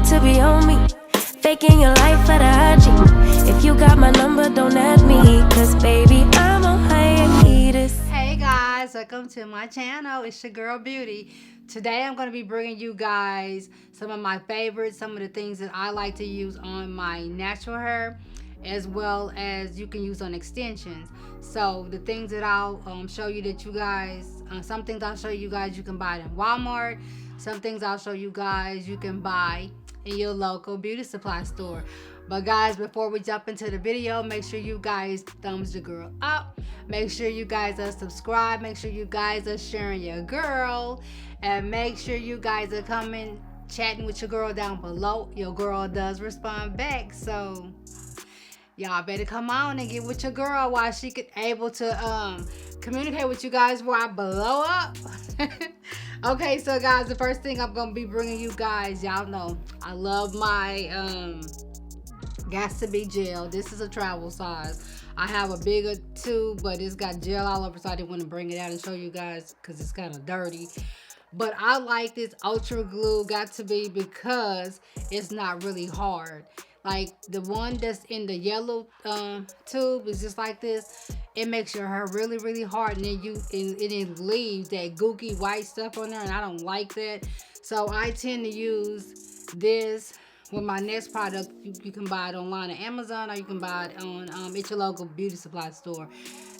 to be on me. Faking your life for the IG. If you got my number, don't add me. Cause baby, I'm on hiatus. Hey guys, welcome to my channel. It's your girl Beauty. Today I'm going to be bringing you guys some of my favorites, some of the things that I like to use on my natural hair, as well as you can use on extensions. So the things that I'll show you that you guys, some things I'll show you guys you can buy in Walmart. Some things I'll show you guys you can buy in your local beauty supply store. But guys, before we jump into the video, make sure you guys thumbs the girl up. Make sure you guys are subscribed. Make sure you guys are sharing your girl. And make sure you guys are coming, chatting with your girl down below. Your girl does respond back. So y'all better come on and get with your girl while she could able to communicate with you guys while I blow up. Okay, so guys, the first thing I'm gonna be bringing you guys, y'all know I love my gas to be gel. This is a travel size. I have a bigger too, but it's got gel all over, so I didn't want to bring it out and show you guys because it's kind of dirty. But I like this ultra glue got to be because it's not really hard. Like the one that's in the yellow tube is just like this. It makes your hair really, really hard, and then it leaves that gooky white stuff on there, and I don't like that. So I tend to use this with my next product. You can buy it online at Amazon, or you can buy it on at your local beauty supply store.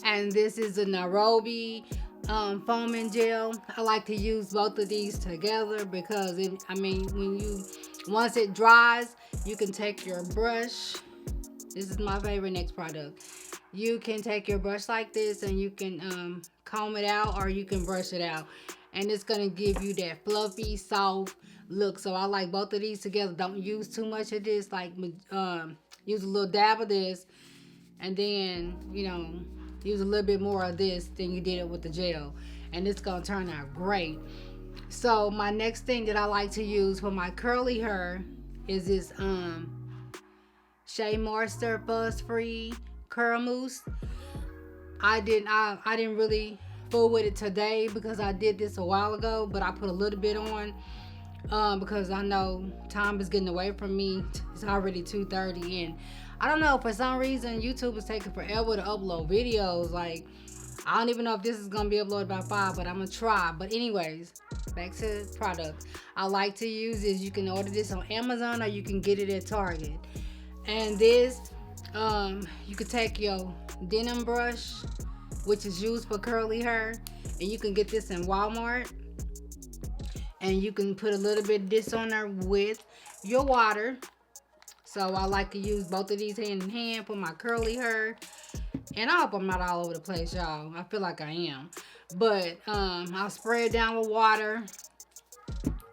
And this is a Nairobi foaming gel. I like to use both of these together because once it dries, you can take your brush. This is my favorite next product. You can take your brush like this and you can comb it out, or you can brush it out, and it's gonna give you that fluffy, soft look. So I like both of these together. Don't use too much of this. Like use a little dab of this, and then use a little bit more of this than you did it with the gel, and it's gonna turn out great. So my next thing that I like to use for my curly hair is this Shea Moisture Fuzz Free Curl Mousse. I didn't really fool with it today because I did this a while ago, but I put a little bit on because I know time is getting away from me. It's already 2:30, and I don't know, for some reason YouTube is taking forever to upload videos. Like, I don't even know if this is gonna be uploaded by 5, but I'm gonna try. But anyways, back to the product. I like to use this. You can order this on Amazon, or you can get it at Target. And this, you could take your denim brush, which is used for curly hair, and you can get this in Walmart. And you can put a little bit of this on there with your water. So I like to use both of these hand in hand for my curly hair. And I hope I'm not all over the place, y'all. I feel like I am. But I'll spray it down with water.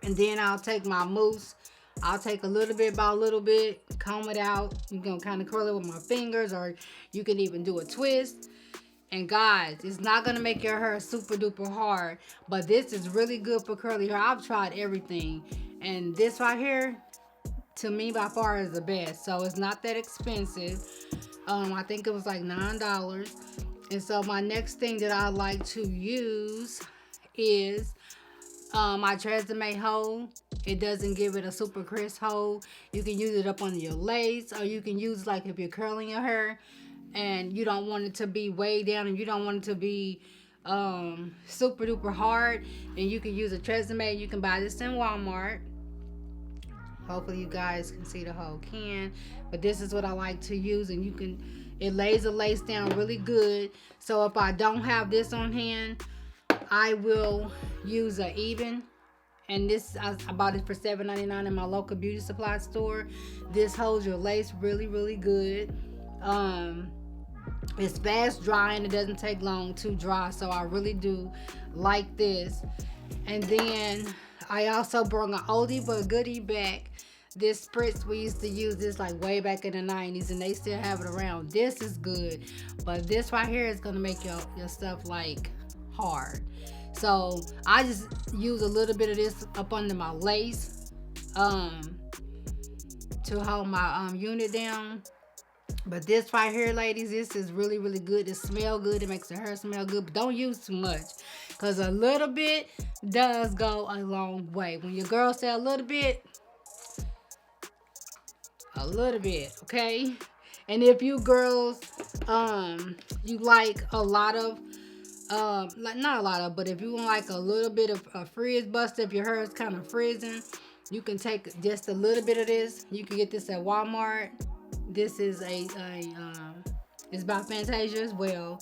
And then I'll take my mousse. I'll take a little bit by a little bit, comb it out. You can kind of curl it with my fingers, or you can even do a twist. And guys, it's not going to make your hair super duper hard, but this is really good for curly hair. I've tried everything, and this right here, to me, by far is the best. So it's not that expensive. I think it was like $9. And so my next thing that I like to use is my Tresemme hold. It doesn't give it a super crisp hold. You can use it up on your lace, or you can use like if you're curling your hair and you don't want it to be way down, and you don't want it to be super duper hard, and you can use a Tresemme. You can buy this in Walmart. Hopefully you guys can see the whole can, but this is what I like to use, and it lays the lace down really good. So if I don't have this on hand, I will use a even. And this, I bought it for $7.99 in my local beauty supply store. This holds your lace really, really good. It's fast drying. It doesn't take long to dry, so I really do like this. And then I also brought an oldie but goodie back. This spritz, we used to use this like way back in the 90s, and they still have it around. This is good, but this right here is gonna make your stuff like hard. So I just use a little bit of this up under my lace to hold my unit down. But this right here, ladies, this is really, really good. It smells good. It makes the hair smell good. But don't use too much, because a little bit does go a long way. When your girl say a little bit, A little bit, okay? And if you girls, you like a lot of, like not a lot of, but if you want like a little bit of a frizz buster, if your hair is kind of frizzing, you can take just a little bit of this. You can get this at Walmart. This is it's by Fantasia as well.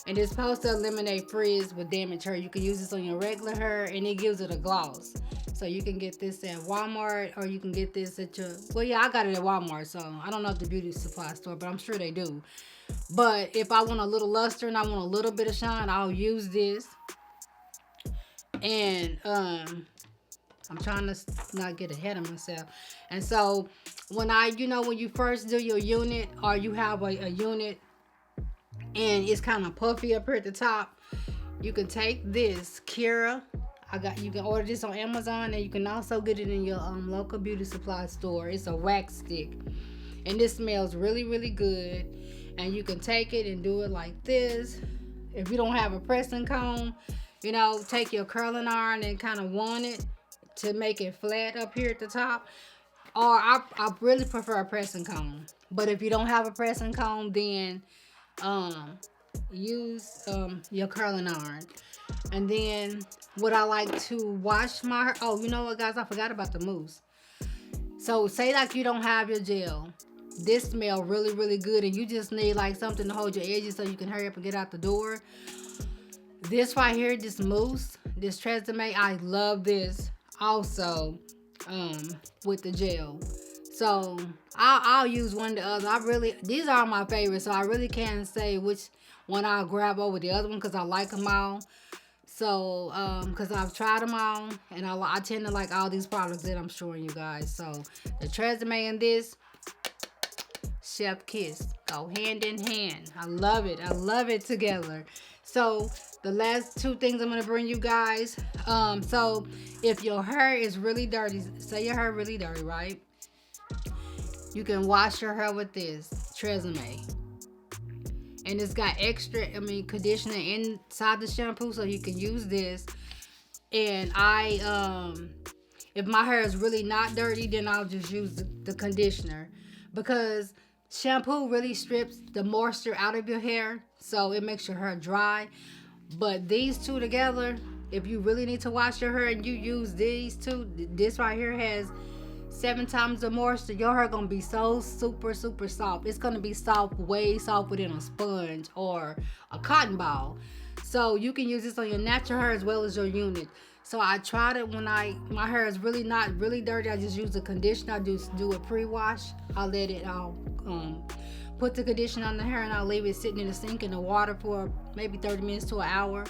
And it's supposed to eliminate frizz with damaged hair. You can use this on your regular hair and it gives it a gloss. So you can get this at Walmart or you can get this at your, well, yeah, I got it at Walmart. So I don't know if the beauty supply store, but I'm sure they do. But if I want a little luster and I want a little bit of shine, I'll use this. And I'm trying to not get ahead of myself. And so when when you first do your unit or you have a unit and it's kind of puffy up here at the top, you can take this Kira. You can order this on Amazon, and you can also get it in your local beauty supply store. It's a wax stick, and this smells really, really good. And you can take it and do it like this. If you don't have a pressing comb, take your curling iron and kind of wand it to make it flat up here at the top. Or I really prefer a pressing comb. But if you don't have a pressing comb, then use your curling iron. And then what I like to wash my hair. Oh, you know what, guys? I forgot about the mousse. So say like you don't have your gel. This smells really, really good, and you just need like something to hold your edges so you can hurry up and get out the door. This right here, this mousse, this Tresemme, I love this also with the gel. So I'll use one or the other. These are my favorites, so I really can't say which one I'll grab over the other one because I like them all. So, because I've tried them all, and I tend to like all these products that I'm showing you guys. So, the Tresemme and this, chef kiss, go hand in hand. I love it. I love it together. So, the last two things I'm going to bring you guys. So, if your hair is really dirty, say your hair really dirty, right? You can wash your hair with this Tresemme. And it's got extra, conditioner inside the shampoo, so you can use this. And if my hair is really not dirty, then I'll just use the conditioner. Because shampoo really strips the moisture out of your hair, so it makes your hair dry. But these two together, if you really need to wash your hair and you use these two, this right here has 7 times the moisture, your hair gonna be so super, super soft. It's gonna be soft, way softer than a sponge or a cotton ball. So you can use this on your natural hair as well as your unit. So I tried it when my hair is really not really dirty. I just use the conditioner. I just do a pre-wash. I'll put the conditioner on the hair and I'll leave it sitting in the sink in the water for maybe 30 minutes to an hour.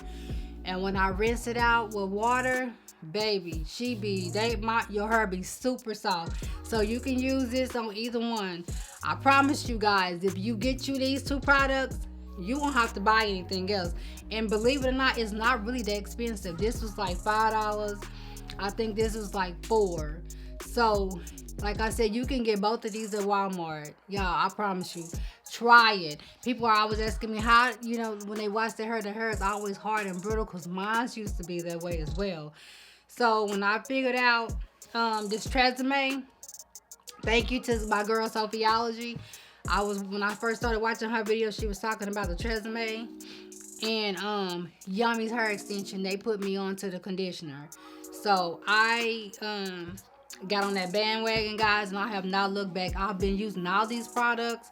And when I rinse it out with water, baby, your hair be super soft. So you can use this on either one. I promise you guys, if you get you these two products, you won't have to buy anything else. And believe it or not, it's not really that expensive. This was like $5. I think this was like $4. So like I said, you can get both of these at Walmart. Y'all, I promise you. Try it. People are always asking me how, when they wash their hair is always hard and brittle, because mine used to be that way as well. So when I figured out this Tresemme, thank you to my girl Sophiology. When I first started watching her video, she was talking about the Tresemme and Yummy's hair extension. They put me onto the conditioner. So I got on that bandwagon, guys, and I have not looked back. I've been using all these products,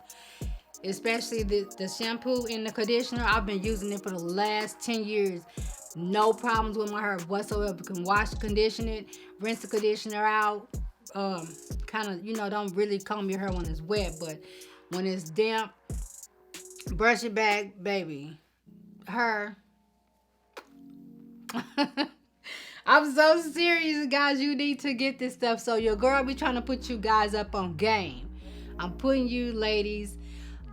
especially the shampoo and the conditioner. I've been using it for the last 10 years. No problems with my hair whatsoever. You can wash, condition it, rinse the conditioner out. Kind of, don't really comb your hair when it's wet, but when it's damp, brush it back, baby. I'm so serious, guys. You need to get this stuff. So your girl be trying to put you guys up on game. I'm putting you ladies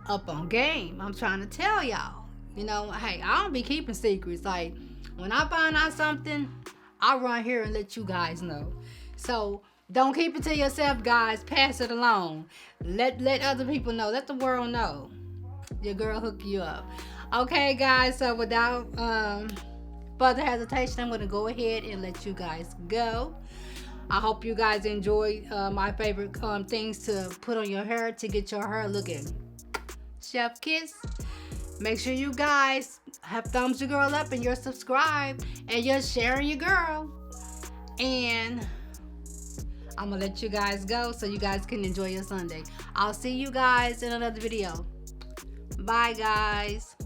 up on game. I'm trying to tell y'all. Hey, I don't be keeping secrets. Like, when I find out something, I run here and let you guys know. So don't keep it to yourself, guys. Pass it along. Let other people know. Let the world know. Your girl hook you up. Okay, guys. So without further hesitation, I'm going to go ahead and let you guys go. I hope you guys enjoy my favorite things to put on your hair to get your hair looking chef kiss. Make sure you guys have thumbs your girl up and you're subscribed and you're sharing your girl. And I'm gonna let you guys go so you guys can enjoy your Sunday. I'll see you guys in another video. Bye guys.